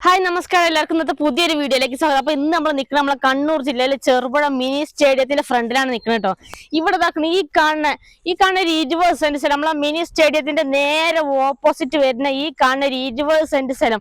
Hi നമസ്കാരം എല്ലാവർക്കും ഇന്നത്തെ പുതിയൊരു വീഡിയോയിലേക്ക് സ്വാഗതം. അപ്പൊ ഇന്ന് നമ്മൾ നിൽക്കുന്നത് നമ്മളെ കണ്ണൂർ ജില്ലയിലെ ചെറുപുഴ മിനി സ്റ്റേഡിയത്തിന്റെ ഫ്രണ്ടിലാണ് നിൽക്കുന്നത് കേട്ടോ. ഇവിടെ ഇതാക്കണം ഈ കാണുന്ന ഒരു 20 സെന്റ് സ്ഥലം നമ്മളെ മിനി സ്റ്റേഡിയത്തിന്റെ നേരെ ഓപ്പോസിറ്റ് വരുന്ന ഈ കാണുന്ന ഒരു 20 സെന്റ് സ്ഥലം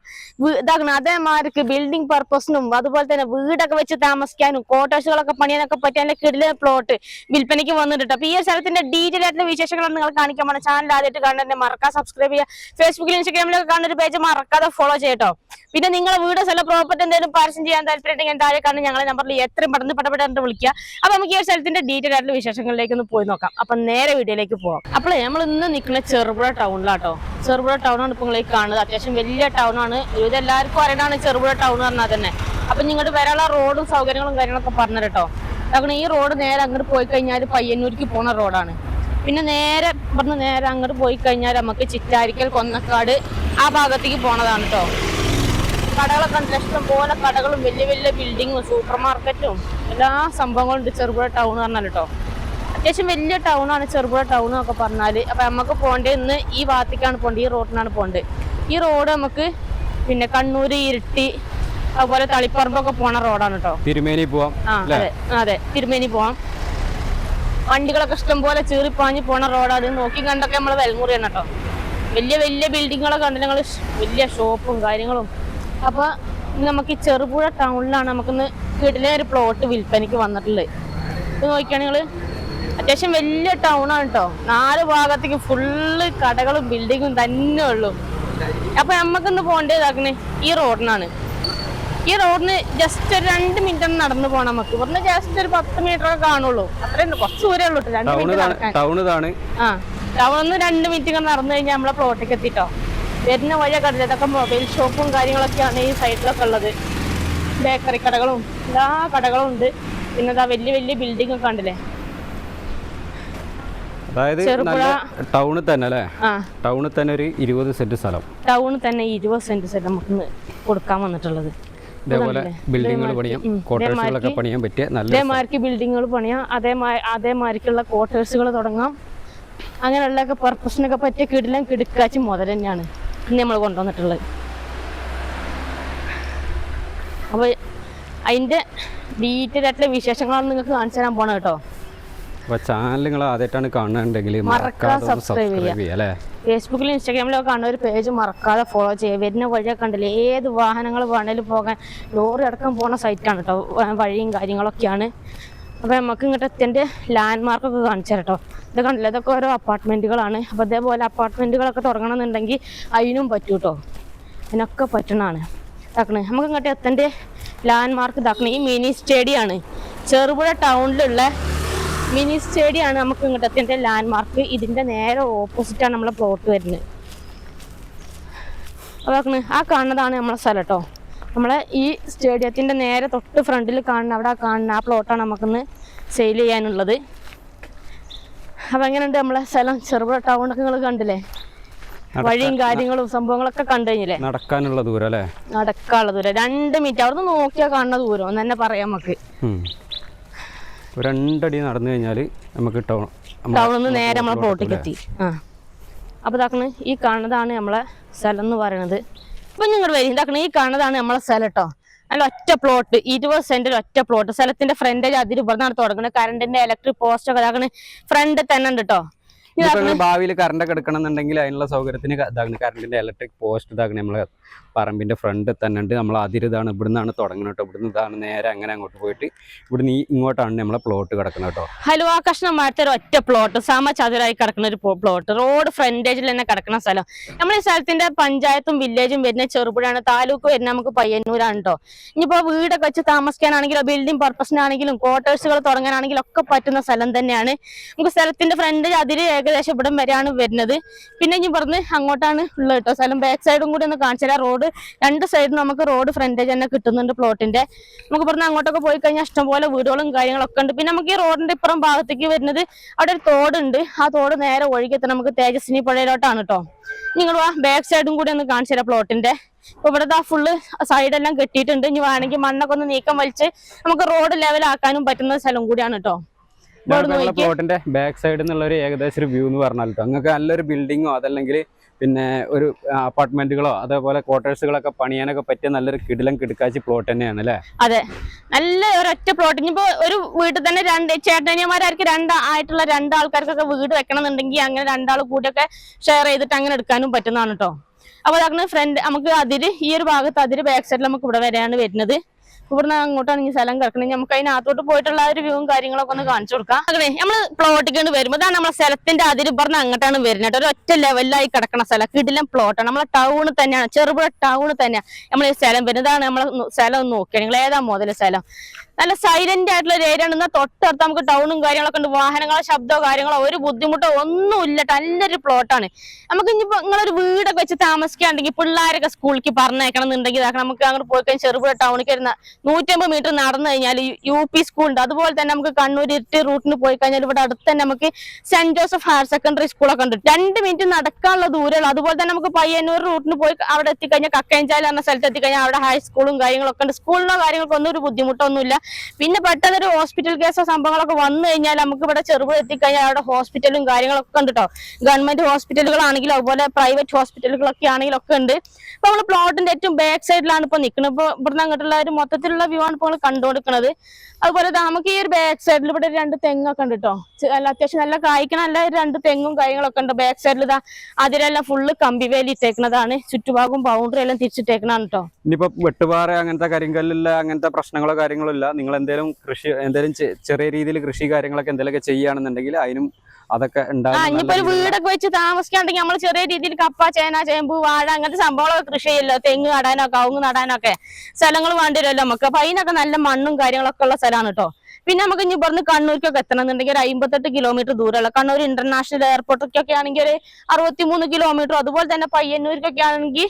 ഇതാക്കണം. അതേമാർക്ക് ബിൽഡിംഗ് പർപ്പസിനും അതുപോലെ തന്നെ വീടൊക്കെ വെച്ച് താമസിക്കാനും ക്വാർട്ടേഴ്സുകളൊക്കെ പണിയാനൊക്കെ പറ്റിയ കിടിലൻ പ്ലോട്ട് വിൽപ്പനയ്ക്ക് വന്നിട്ട്. അപ്പൊ ഈ ഒരു സ്ഥലത്തിന്റെ ഡീറ്റെയിൽ ആയിട്ടുള്ള വിശേഷങ്ങൾ നിങ്ങൾ കാണിക്കാൻ പോണ ചാനൽ ആദ്യമായിട്ട് കാണുന്നതിനെ മറക്കാതെ സബ്സ്ക്രൈബ് ചെയ്യുക. ഫേസ്ബുക്കിലും ഇൻസ്റ്റാഗ്രാമിലൊക്കെ കാണുന്ന ഒരു പേജ് മറക്കാതെ ഫോളോ ചെയ്യട്ടോ. പിന്നെ നിങ്ങളെ വീട് സ്ഥലം പ്രോപ്പർട്ടി എന്തെങ്കിലും പരസ്യം ചെയ്യാൻ താല്പര്യമുണ്ടെങ്കിൽ താഴെ കാണുന്ന ഞങ്ങളെ നമ്പറിൽ എത്രയും പെട്ടെന്ന് പെട്ടെന്ന് വിളിക്കുക. അപ്പൊ നമുക്ക് ഈ സ്ഥലത്തിന്റെ ഡീറ്റെയിൽ ആയിട്ടുള്ള വിശേഷങ്ങളിലേക്ക് ഒന്ന് പോയി നോക്കാം. അപ്പൊ നേരെ വീഡിയോയിലേക്ക് പോകാം. അപ്പോൾ നമ്മൾ ഇന്ന് നിൽക്കുന്ന ചെറുപുഴ ടൗണിലാട്ടോ. ചെറുപുഴ ടൗണാണ് ഇപ്പൊ നിങ്ങൾ കാണുന്നത്. അത്യാവശ്യം വലിയ ടൗണാണ്. ഇതെല്ലാവർക്കും അറിയണതാണ് ചെറുപുഴ ടൗൺ പറഞ്ഞാൽ തന്നെ. അപ്പൊ നിങ്ങളുടെ വരാനുള്ള റോഡും സൗകര്യങ്ങളും കാര്യങ്ങളൊക്കെ പറഞ്ഞു കേട്ടോ. കാരണം ഈ റോഡ് നേരെ അങ്ങോട്ട് പോയി കഴിഞ്ഞാൽ പയ്യന്നൂർക്ക് പോണ റോഡാണ്. പിന്നെ നേരെ അങ്ങോട്ട് പോയി കഴിഞ്ഞാൽ നമുക്ക് ചിറ്റാരിക്കൽ കൊന്നക്കാട് ആ ഭാഗത്തേക്ക് പോണതാണ് കേട്ടോ. കടകളൊക്കെ ഉണ്ട്, ഇഷ്ടം പോലെ കടകളും വലിയ വലിയ ബിൽഡിങ്ങും സൂപ്പർ മാർക്കറ്റും എല്ലാ സംഭവങ്ങളും ഉണ്ട് ചെറുപുഴ ടൗൺ പറഞ്ഞാൽ കേട്ടോ. അത്യാവശ്യം വലിയ ടൗണാണ് ചെറുപുഴ ടൗൺ എന്നൊക്കെ പറഞ്ഞാൽ. അപ്പം നമുക്ക് പോകേണ്ടത് ഇന്ന് ഈ ഭാഗത്തേക്കാണ് പോകേണ്ടത്, ഈ റോഡിനാണ് പോകേണ്ടത്. ഈ റോഡ് നമുക്ക് പിന്നെ കണ്ണൂർ ഇരിട്ടി അതുപോലെ തളിപ്പറമ്പൊക്കെ പോണ റോഡാണ് കേട്ടോ. തിരുമേനി പോവാം. അതെ തിരുമേനി പോവാം. വണ്ടികളൊക്കെ ഇഷ്ടം പോലെ ചീറിപ്പാഞ്ഞ് പോണ റോഡാണ്. നോക്കി കണ്ടൊക്കെ നമ്മൾ വെൽമുറിയാണ് കേട്ടോ. വലിയ വലിയ ബിൽഡിങ്ങുകളൊക്കെ ഉണ്ട്, ഞങ്ങൾ വലിയ ഷോപ്പും കാര്യങ്ങളും. അപ്പൊ നമുക്ക് ഈ ചെറുപുഴ ടൗണിലാണ് നമുക്കിന്ന് കിടിലൻ ഒരു പ്ലോട്ട് വിൽപ്പനയ്ക്ക് വന്നിട്ടുള്ളത്. ഇത് നോക്കിയാണെങ്കിൽ അത്യാവശ്യം വലിയ ടൗണാണ് കേട്ടോ. 4 ഭാഗത്തേക്ക് ഫുള്ള് കടകളും ബിൽഡിങ്ങും തന്നെ ഉള്ളു. അപ്പൊ നമുക്കിന്ന് പോകേണ്ടതാക്കണേ ഈ റോഡിനാണ്. ഈ റോഡിന് ജസ്റ്റ് ഒരു 2 മിനിറ്റ് നടന്നു പോകണം. നമുക്ക് ഇവിടുന്ന് ജസ്റ്റ് ഒരു 10 മീറ്റർ ഒക്കെ കാണുള്ളൂ. അത്രയും കുറച്ച് ദൂരേ ഉള്ളൂ. 2 മിനിറ്റ് നടക്കാൻ. ടൗണിന്ന് 2 മിനിറ്റ് നടന്നു കഴിഞ്ഞാൽ നമ്മളെ പ്ലോട്ടിലേക്ക് എത്തിട്ടോ. വരുന്ന വഴിയൊക്കെ കണ്ടില്ല, ഇതൊക്കെ മൊബൈൽ ഷോപ്പും കാര്യങ്ങളൊക്കെയാണ് ഈ സൈഡിലൊക്കെ ഉള്ളത്. ബേക്കറി കടകളും എല്ലാ കടകളും ഉണ്ട്. പിന്നെ ഇതാ വലിയ വലിയ ബിൽഡിംഗ് ഒക്കെ ഉണ്ടല്ലേ. അതായത് ടൗണിൽ തന്നെ അല്ലേ? ടൗണിൽ തന്നെ ഒരു 20 സെന്റ് സ്ഥലം. ടൗണിൽ തന്നെ 20 സെന്റ് സ്ഥലം നമുക്ക് കൊടുക്കാൻ വന്നിട്ടുള്ളത്. ഇതേപോലെ ബിൽഡിങ്ങുകൾ പണിയാം, ക്വാർട്ടേഴ്സുകളൊക്കെ പണിയാൻ പറ്റിയ നല്ല അതേമാതിരിക്ക് ബിൽഡിങ്ങുകൾ പണിയാം, അതേമാതിരിക്കുള്ള ക്വാർട്ടേഴ്സുകൾ തുടങ്ങാം. അങ്ങനെയുള്ള പർപ്പസിനൊക്കെ പറ്റിയ കിടുക്കാച്ചി മുതൽ തന്നെയാണ് ഇന്ന് നമ്മൾ കൊണ്ടുവന്നിട്ടുള്ളത്. അപ്പോൾ അതിൻ്റെ ഡീറ്റെയിൽ ആയിട്ടുള്ള വിശേഷങ്ങളാണ് നിങ്ങൾക്ക് കാണിച്ചു തരാൻ പോണത് കേട്ടോ. അപ്പോൾ ചാനൽ നിങ്ങൾ ആദ്യമായിട്ടാണ് കാണുന്നുണ്ടെങ്കിൽ മറക്കാതെ സബ്സ്ക്രൈബ് ചെയ്യുക അല്ലേ. ഫേസ്ബുക്കിലും ഇൻസ്റ്റാഗ്രാമിലൊക്കെ കാണുന്ന ഒരു പേജ് മറക്കാതെ ഫോളോ ചെയ്യുക. വരുന്ന വഴിയൊക്കെ ഉണ്ടല്ലോ, ഏത് വാഹനങ്ങൾ വേണേലും പോകാൻ ലോറി അടക്കം പോകുന്ന സൈറ്റാണ് കേട്ടോ. വഴിയും കാര്യങ്ങളൊക്കെയാണ്. അപ്പോൾ നമുക്ക് ഇങ്ങോട്ട് എത്തിൻ്റെ ലാൻഡ് മാർക്കൊക്കെ കാണിച്ചു തരാം കേട്ടോ. ഇത് കണ്ടില്ല, ഇതൊക്കെ ഓരോ അപ്പാർട്ട്മെൻറ്റുകളാണ്. അപ്പോൾ അതേപോലെ അപ്പാർട്ട്മെൻറ്റുകളൊക്കെ തുടങ്ങണമെന്നുണ്ടെങ്കിൽ അതിനും പറ്റും കേട്ടോ. അതിനൊക്കെ പറ്റണതാണ്. ഇതാക്കണേ നമുക്ക് ഇങ്ങോട്ട് എത്തേണ്ട ലാൻഡ് മാർക്ക് ഇതാക്കണേ ഈ മിനി സ്റ്റേഡിയമാണ്. ചെറുപുഴ ടൗണിലുള്ള മിനി സ്റ്റേഡിയമാണ് നമുക്ക് ഇങ്ങോട്ട് എത്തേണ്ട ലാൻഡ് മാർക്ക്. ഇതിൻ്റെ നേരെ ഓപ്പോസിറ്റാണ് നമ്മളെ പ്ലോട്ട് വരുന്നത്. അപ്പോൾ ആ കാണുന്നതാണ് നമ്മളെ സ്ഥലം കേട്ടോ. നമ്മളെ ഈ സ്റ്റേഡിയത്തിൻ്റെ നേരെ തൊട്ട് ഫ്രണ്ടിൽ അവിടെ കാണുന്ന ആ പ്ലോട്ടാണ് നമുക്കിന്ന് സെയിൽ ചെയ്യാനുള്ളത്. അപ്പം എങ്ങനെയുണ്ട് നമ്മളെ സ്ഥലം? ചെറുപുഴ ടൗണൊക്കെ നിങ്ങൾ കണ്ടില്ലേ? വഴിയും കാര്യങ്ങളും സംഭവങ്ങളൊക്കെ കണ്ടു കഴിഞ്ഞില്ലേ? നടക്കാനുള്ള ദൂരം അല്ലേ? നടക്കാനുള്ള ദൂരം 2 മിനിറ്റ് അവിടുന്ന് നോക്കിയാൽ കാണുന്ന ദൂരം എന്ന് തന്നെ പറയാം. നമുക്ക് 2 അടി നടന്നു കഴിഞ്ഞാൽ നമുക്ക് ടൗണിൽ നിന്ന് നേരെ നമ്മളെ പ്ലോട്ടിലേക്ക് എത്തി. അപ്പോൾ ഇതാക്കണ് ഈ കാണുന്നതാണ് നമ്മളെ സ്ഥലം എന്ന് പറയുന്നത്. അപ്പം നിങ്ങൾ വരും ഇതാക്കണ ഈ കാണുന്നതാണ് നമ്മളെ സ്ഥലം കേട്ടോ. നല്ല ഒറ്റ പ്ലോട്ട് 20 സെന്റിൽ ഒറ്റ പ്ലോട്ട്. സ്ഥലത്തിന്റെ ഫ്രണ്ടേജ് അതിൽ ഇവിടുന്നാണ് തുടങ്ങുന്നത്. കറണ്ടിന്റെ ഇലക്ട്രിക് പോസ്റ്റ് ഒക്കെ ഇതാക്കണ ഫ്രണ്ട് തന്നെ ഉണ്ട് കേട്ടോ. ഭാവിയിൽ കറണ്ടൊക്കെ എടുക്കണം എന്നുണ്ടെങ്കിൽ അതിനുള്ള സൗകര്യത്തിന് ഇതാകണം. കറണ്ടിന്റെ ഇലക്ട്രിക് പോസ്റ്റ് ഇതാകണം. നമ്മളെ പറമ്പിന്റെ ഫ്രണ്ട് തന്നെ ഉണ്ട്. നമ്മൾ അതിരിതാണ് ഇവിടുന്നാണ് തുടങ്ങുന്നത് കേട്ടോ. ഇവിടുന്ന് ഇതാണ് നേരെ അങ്ങനെ അങ്ങോട്ട് പോയിട്ട് ഇവിടുന്ന് ഇങ്ങോട്ടാണ് നമ്മളെ പ്ലോട്ട് കിടക്കുന്നത് കേട്ടോ. ഹലോ ആ കഷ്ണമാരത്തെ ഒരു ഒറ്റ പ്ലോട്ട് സമചതുരായി കിടക്കുന്ന ഒരു പ്ലോട്ട്. റോഡ് ഫ്രണ്ടേജിൽ തന്നെ കിടക്കുന്ന സ്ഥലം. നമ്മുടെ ഈ സ്ഥലത്തിന്റെ പഞ്ചായത്തും വില്ലേജും വരുന്ന ചെറുപുഴയാണ്. താലൂക്ക് വരുന്ന നമുക്ക് പയ്യന്നൂരാണ് കേട്ടോ. ഇനിയിപ്പോ വീടൊക്കെ വെച്ച് താമസിക്കാനാണെങ്കിലും ബിൽഡിംഗ് പർപ്പസിനാണെങ്കിലും ക്വാർട്ടേഴ്സുകൾ തുടങ്ങാനാണെങ്കിലും ഒക്കെ പറ്റുന്ന സ്ഥലം തന്നെയാണ്. നമുക്ക് സ്ഥലത്തിന്റെ ഫ്രണ്ടേജ് അതിര് ഏകദേശം ഇവിടം വരെയാണ് വരുന്നത്. പിന്നെ ഇനി പറഞ്ഞ് അങ്ങോട്ടാണ് ഉള്ളത് കേട്ടോ സ്ഥലം. ബാക്ക് സൈഡും കൂടി ഒന്ന് കാണിച്ചു തരാം. റോഡ് 2 സൈഡും നമുക്ക് റോഡ് ഫ്രണ്ടേജ് തന്നെ കിട്ടുന്നുണ്ട് പ്ലോട്ടിന്റെ. നമുക്ക് പറഞ്ഞ് അങ്ങോട്ടൊക്കെ പോയി കഴിഞ്ഞാൽ ഇഷ്ടംപോലെ വീടുകളും കാര്യങ്ങളൊക്കെ ഉണ്ട്. പിന്നെ നമുക്ക് ഈ റോഡിന്റെ ഇപ്പുറം ഭാഗത്തേക്ക് വരുന്നത് അവിടെ ഒരു തോടുണ്ട്. ആ തോട് നേരെ ഒഴുകിയെത്താൻ നമുക്ക് തേജസ്വിനി പുഴയിലോട്ടാണ് കേട്ടോ. നിങ്ങൾ ബാക്ക് സൈഡും കൂടി ഒന്ന് കാണിച്ചു തരാം പ്ലോട്ടിന്റെ. ഇപ്പൊ ഇവിടെ ഫുള്ള് സൈഡെല്ലാം കെട്ടിയിട്ടുണ്ട്. ഇനി വേണമെങ്കിൽ മണ്ണൊക്കെ ഒന്ന് നീക്കം വലിച്ച് നമുക്ക് റോഡ് ലെവലാക്കാനും പറ്റുന്ന സ്ഥലം കൂടിയാണ് കേട്ടോ. പ്ലോട്ടിന്റെ ബാക്ക് സൈഡിൽ നിന്നുള്ള ഒരു ഏകദേശം ഒരു വ്യൂ എന്ന് പറഞ്ഞാൽ നിങ്ങൾക്ക് നല്ലൊരു ബിൽഡിങ്ങോ അതല്ലെങ്കിൽ പിന്നെ ഒരു അപ്പാർട്ട്മെന്റുകളോ അതേപോലെ ക്വാർട്ടേഴ്സുകളൊക്കെ പണിയാനൊക്കെ പറ്റിയ നല്ലൊരു കിടുക്കാച്ചി പ്ലോട്ട് തന്നെയാണ് അല്ലേ? അതെ, നല്ല ഒരൊറ്റ പ്ലോട്ട്. ഇനിയിപ്പോ ഒരു വീട്ടിൽ തന്നെ ചേട്ടനിയന്മാരാർക്ക് ആയിട്ടുള്ള രണ്ടാൾക്കാർക്കൊക്കെ വീട് വെക്കണം എന്നുണ്ടെങ്കിൽ അങ്ങനെ രണ്ടാൾ കൂടിയൊക്കെ ഷെയർ ചെയ്തിട്ട് അങ്ങനെ എടുക്കാനും പറ്റുന്നതാണ് കേട്ടോ. അപ്പൊ അതാണ് ഫ്രണ്ട് നമുക്ക് അതിര്, ഈ ഒരു ഭാഗത്ത് അതിര് ബാക്ക് സൈഡിൽ നമുക്ക് ഇവിടെ വരെയാണ് വരുന്നത്. ഇവിടുന്ന് അങ്ങോട്ടാണ് ഈ സ്ഥലം കിടക്കണമെങ്കിൽ നമുക്ക് അതിനകത്തോട്ട് പോയിട്ടുള്ള ഒരു വ്യൂവും കാര്യങ്ങളൊക്കെ ഒന്ന് കാണിച്ചു കൊടുക്കാം. അങ്ങനെ നമ്മള് പ്ലോട്ടിലേക്ക് വരുമ്പോൾ ഇതാണ് നമ്മളെ സ്ഥലത്തിന്റെ അതിര് പറഞ്ഞ അങ്ങോട്ടാണ് വരുന്നത്. ഒരു ഒറ്റ ലെവലായി കിടക്കുന്ന സ്ഥലം, കിടിലം പ്ലോട്ടാണ്. നമ്മളെ ടൗണ് തന്നെയാണ്, ചെറുപുഴ ടൗണ് തന്നെയാണ് നമ്മൾ ഈ സ്ഥലം വരുന്നത്. ഇതാണ് നമ്മളെ സ്ഥലം ഒന്ന് നോക്കിയാൽ നിങ്ങൾ ഏതാ മുതൽ സ്ഥലം. നല്ല സൈലന്റ് ആയിട്ടുള്ള ഒരു ഏരിയ ആണ്. എന്നാൽ തൊട്ടടുത്ത് നമുക്ക് ടൗണും കാര്യങ്ങളൊക്കെ ഉണ്ട്. വാഹനങ്ങളോ ശബ്ദമോ കാര്യങ്ങളോ ഒരു ബുദ്ധിമുട്ടോ ഒന്നുമില്ല. നല്ലൊരു പ്ലോട്ടാണ്. നമുക്ക് ഇനിയിപ്പോ നിങ്ങളൊരു വീടൊക്കെ വെച്ച് താമസിക്കുകയാണെങ്കിൽ പിള്ളേരൊക്കെ സ്കൂളിലേക്ക് പറഞ്ഞേക്കണം എന്നുണ്ടെങ്കിൽ നമുക്ക് അങ്ങോട്ട് പോയി കഴിഞ്ഞാൽ ചെറുപുഴ ടൗണിലേക്ക് വരുന്ന 150 മീറ്റർ നടന്നു കഴിഞ്ഞാൽ UP സ്കൂൾ ഉണ്ട്. അതുപോലെ തന്നെ നമുക്ക് കണ്ണൂർ ഇരിട്ടി റൂട്ടിന് പോയി കഴിഞ്ഞാൽ ഇവിടെ അടുത്ത് തന്നെ നമുക്ക് സെന്റ് ജോസഫ് ഹയർ സെക്കൻഡറി സ്കൂളൊക്കെ ഉണ്ട്. 2 മിനിറ്റ് നടക്കാനുള്ള ദൂരമുള്ളൂ. അതുപോലെ തന്നെ നമുക്ക് പയ്യന്നൂർ റൂട്ടിന് പോയി അവിടെ എത്തിക്കഴിഞ്ഞാൽ കക്കയഞ്ചാൽ എന്ന സ്ഥലത്ത് എത്തിക്കഴിഞ്ഞാൽ അവിടെ ഹൈസ്കൂളും കാര്യങ്ങളൊക്കെ ഉണ്ട്. സ്കൂളിനോ കാര്യങ്ങൾക്കൊന്നും ഒരു ബുദ്ധിമുട്ടൊന്നുമില്ല. പിന്നെ പെട്ടെന്നൊരു ഹോസ്പിറ്റൽ കേസോ സംഭവങ്ങളൊക്കെ വന്നു കഴിഞ്ഞാൽ നമുക്ക് ഇവിടെ ചെറുപുഴ എത്തിക്കഴിഞ്ഞാൽ അവിടെ ഹോസ്പിറ്റലും കാര്യങ്ങളൊക്കെ ഉണ്ട് കേട്ടോ. ഗവൺമെന്റ് ഹോസ്പിറ്റലുകളാണെങ്കിലും അതുപോലെ പ്രൈവറ്റ് ഹോസ്പിറ്റലുകളൊക്കെ ആണെങ്കിലും ഒക്കെ ഉണ്ട്. അപ്പൊ നമ്മള് പ്ലോട്ടിന്റെ ഏറ്റവും ബാക്ക് സൈഡിലാണ് ഇപ്പൊ നിൽക്കുന്നത്. ഇപ്പൊ ഇവിടുന്ന് അങ്ങോട്ടുള്ള ഒരു മൊത്തത്തിലുള്ള വ്യൂ ആണ് ഇപ്പോൾ കണ്ടുകൊടുക്കുന്നത്. അതുപോലെ നമുക്ക് ഈ ഒരു ബാക്ക് സൈഡിൽ ഇവിടെ 2 തെങ്ങൊക്കെ ഉണ്ട് കേട്ടോ. അത്യാവശ്യം നല്ല കായ്ക്കണ നല്ല 2 തെങ്ങും കാര്യങ്ങളൊക്കെ ഉണ്ട്. ബാക്ക് സൈഡിൽ ഇതാ അതിലെല്ലാം ഫുള്ള് കമ്പി വേലി ഇട്ടേക്കുന്നതാണ്. ചുറ്റുഭാഗവും ബൗണ്ടറി എല്ലാം തിരിച്ചിട്ടേക്കുന്നതാണ് കേട്ടോ. ഇനിയിപ്പോ വെട്ടുപാറ അങ്ങനത്തെ കരിങ്കല്ലില്ല അങ്ങനത്തെ പ്രശ്നങ്ങളോ കാര്യങ്ങളോ ഇല്ല. നിങ്ങൾ എന്തെങ്കിലും ചെറിയ രീതിയിൽ കൃഷി കാര്യങ്ങളൊക്കെ എന്തെങ്കിലുമൊക്കെ ചെയ്യുകയാണെന്നുണ്ടെങ്കിൽ അതിനും അതൊക്കെ ഇനിയിപ്പോ ഒരു വീടൊക്കെ വെച്ച് താമസിക്കുകയാണെങ്കിൽ നമ്മൾ ചെറിയ രീതിയിൽ കപ്പ, ചേന, ചേമ്പ്, വാഴ അങ്ങനത്തെ സംഭവങ്ങളൊക്കെ കൃഷി ചെയ്യല്ലോ. തെങ്ങ് നടാനോ കവുങ്ങ് നടാനൊക്കെ സ്ഥലങ്ങൾ വേണ്ടി വരുമല്ലോ നമുക്ക്. അപ്പൊ അതിനൊക്കെ നല്ല മണ്ണും കാര്യങ്ങളൊക്കെ ഉള്ള സ്ഥലമാണ് കേട്ടോ. പിന്നെ നമുക്ക് ഇനി ഇവിടുന്ന് കണ്ണൂർക്കൊക്കെ എത്തണം എന്നുണ്ടെങ്കിൽ ഒരു 58 കിലോമീറ്റർ ദൂരമുള്ള കണ്ണൂർ ഇന്റർനാഷണൽ എയർപോർട്ടൊക്കെ ആണെങ്കിൽ ഒരു 63 കിലോമീറ്റർ. അതുപോലെ തന്നെ പയ്യന്നൂർക്കൊക്കെ ആണെങ്കിൽ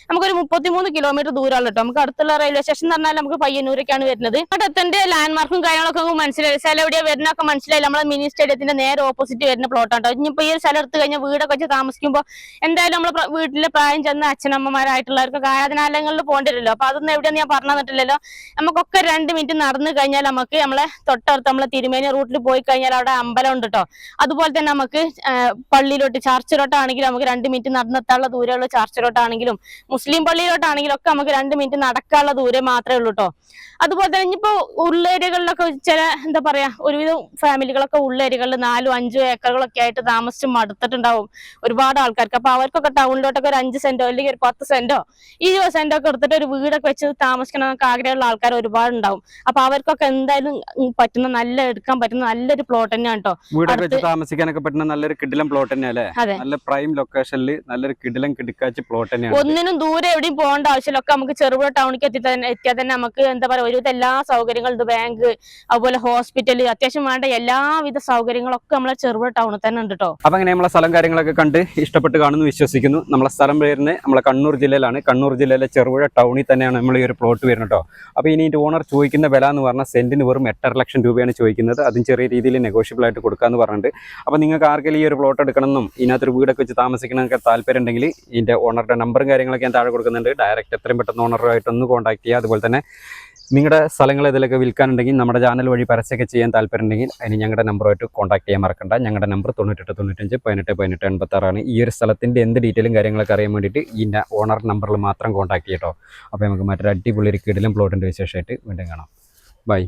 നമുക്കൊരു 33 കിലോമീറ്റർ ദൂരമുള്ള കേട്ടോ. നമുക്ക് അടുത്തുള്ള റെയിൽവേ സ്റ്റേഷൻ എന്ന് പറഞ്ഞാൽ നമുക്ക് പയ്യന്നൂരൊക്കെയാണ് വരുന്നത്. അവിടെ എത്തേണ്ട ലാൻഡ്മാർക്കും കാര്യങ്ങളൊക്കെ നമുക്ക് മനസ്സിലായി. സ്ഥലം എവിടെയാ വരുന്നൊക്കെ മനസ്സിലായി. നമ്മളെ മിനി സ്റ്റേഡിയത്തിന്റെ നേരെ ഓപ്പോസിറ്റ് വരുന്ന പ്ലോട്ടാണ് കേട്ടോ. ഇനിയിപ്പോ ഈ സ്ഥലം എടുത്ത് കഴിഞ്ഞാൽ വീടൊക്കെ വെച്ച് താമസിക്കുമ്പോൾ എന്തായാലും നമ്മളെ വീട്ടിലെ പ്രായം ചെന്ന അച്ഛനമ്മമാരായിട്ടുള്ളവർക്ക് ആരാധനാലയങ്ങളിൽ പോകേണ്ടി വരുമല്ലോ. അപ്പൊ അതൊന്നും എവിടെയെന്ന് ഞാൻ പറഞ്ഞു തന്നിട്ടില്ലല്ലോ. നമുക്കൊക്കെ 2 മിനിറ്റ് നടന്നു കഴിഞ്ഞാൽ നമുക്ക് നമ്മളെ തൊട്ടടുത്ത് നമ്മളെ തിരുമേനി റൂട്ടിൽ പോയി കഴിഞ്ഞാൽ അവിടെ അമ്പലം ഉണ്ട് കേട്ടോ. അതുപോലെ തന്നെ നമുക്ക് പള്ളിയിലോട്ട് ചർച്ചിലോട്ടാണെങ്കിലും നമുക്ക് 2 മിനിറ്റ് നടന്നെത്താനുള്ള ദൂരമുള്ള ചർച്ചിലോട്ടാണെങ്കിലും മുസ്ലിം പള്ളിയിലോട്ടാണെങ്കിലും ഒക്കെ നമുക്ക് 2 മിനിറ്റ് നടക്കാനുള്ള ദൂരം മാത്രമേ ഉള്ളൂ കേട്ടോ. അതുപോലെ തന്നെ ഇനിയിപ്പോ ഉള്ളേരിയകളിലൊക്കെ ചില എന്താ പറയാ ഒരുവിധം ഫാമിലികളൊക്കെ ഉള്ളേരിയകളിൽ 4-5 ഏക്കറുകളൊക്കെ ആയിട്ട് താമസിച്ച് മടുത്തിട്ടുണ്ടാവും ഒരുപാട് ആൾക്കാർക്ക്. അപ്പൊ അവർക്കൊക്കെ ടൗണിലോട്ടൊക്കെ ഒരു 5 സെന്റോ അല്ലെങ്കിൽ ഒരു 10 സെന്റോ 20 സെന്റോ ഒക്കെ എടുത്തിട്ട് ഒരു വീടൊക്കെ വെച്ച് താമസിക്കണമെന്നൊക്കെ ആഗ്രഹമുള്ള ആൾക്കാർ ഒരുപാട് ഉണ്ടാവും. അപ്പൊ അവർക്കൊക്കെ എന്തായാലും എടുക്കാൻ പറ്റുന്ന നല്ലൊരു പ്ലോട്ട് തന്നെയാണ് കേട്ടോ. വീടൊക്കെ വെച്ച് താമസിക്കാനൊക്കെ പറ്റുന്ന നല്ലൊരു കിടിലം പ്ലോട്ട് തന്നെയല്ലേ? നല്ല പ്രൈം ലൊക്കേഷനിൽ നല്ലൊരു കിടിലം കിടക്കാച്ച പ്ലോട്ട് തന്നെയാണ്. ഒന്നിനും ദൂരെ എവിടെയും പോകേണ്ട ആവശ്യമില്ല. ഒക്കെ നമുക്ക് ചെറുപുഴ ടൗണിലേക്ക് എത്തിയാൽ തന്നെ നമുക്ക് എന്താ പറയാ ഒരുവിധ എല്ലാ സൗകര്യങ്ങളും ഉണ്ട്. ബാങ്ക്, അതുപോലെ ഹോസ്പിറ്റൽ, അത്യാവശ്യം വേണ്ട എല്ലാവിധ സൗകര്യങ്ങളൊക്കെ നമ്മളെ ചെറുപുഴ ടൗണിൽ തന്നെ ഉണ്ട് കേട്ടോ. അപ്പൊ അങ്ങനെ നമ്മളെ സ്ഥലം കാര്യങ്ങളൊക്കെ കണ്ട് ഇഷ്ടപ്പെട്ട് കാണുന്നു വിശ്വസിക്കുന്നു. നമ്മളെ സ്ഥലം വരുന്നത് നമ്മളെ കണ്ണൂർ ജില്ലയിലാണ്. കണ്ണൂർ ജില്ലയിലെ ചെറുപുഴ ടൗണിൽ തന്നെയാണ് നമ്മൾ ഈ ഒരു പ്ലോട്ട് വരുന്നത് കേട്ടോ. അപ്പൊ ഇനി ഓണർ ചോദിക്കുന്ന വില എന്ന് പറഞ്ഞാൽ സെന്റിന് വെറും 8.5 ലക്ഷം രൂപയാണ് ചോദിക്കുന്നത്. അതും ചെറിയ രീതിയിൽ നെഗോഷ്യബിൾ ആയിട്ട് കൊടുക്കാന്ന് പറഞ്ഞിട്ട്. അപ്പൊ നിങ്ങൾക്ക് ആർക്കെങ്കിലും ഈ ഒരു പ്ലോട്ട് എടുക്കണമെന്നും ഇതിനകത്തൊരു വീടൊക്കെ വെച്ച് താമസിക്കണമെന്നൊക്കെ താല്പര്യം ഉണ്ടെങ്കിൽ ഇതിന്റെ ഓണറുടെ നമ്പറും കാര്യങ്ങളൊക്കെ ഞാൻ താഴെ കൊടുക്കുന്നുണ്ട്. ഡയറക്റ്റ് എത്രയും പെട്ടെന്ന് ഓണറുമായിട്ടൊന്ന് കോൺടാക്ട് ചെയ്യുക. അതുപോലെ തന്നെ നിങ്ങളുടെ സ്ഥലങ്ങൾ ഇതിലൊക്കെ വിൽക്കാനുണ്ടെങ്കിൽ നമ്മുടെ ചാനൽ വഴി പരസ്യമൊക്കെ ചെയ്യാൻ താല്പര്യം ഉണ്ടെങ്കിൽ അതിന് ഞങ്ങളുടെ നമ്പറുമായിട്ട് കോൺടാക്ട് ചെയ്യാൻ മറക്കണ്ട. ഞങ്ങളുടെ നമ്പർ 98 95 18 18 86 ഈ ഒരു സ്ഥലത്തിൻ്റെ എന്ത് ഡീറ്റെയിലും കാര്യങ്ങളൊക്കെ അറിയാൻ വേണ്ടിയിട്ട് ഇതിൻ്റെ ഓണർ നമ്പറിൽ മാത്രം കോൺടാക്ട് ചെയ്യട്ടോ. അപ്പോൾ നമുക്ക് മറ്റൊരു അടിപൊളി ഒരു കിടിലം പ്ലോട്ടിൻ്റെ വിശേഷമായിട്ട് വീണ്ടും കാണാം. ബൈ.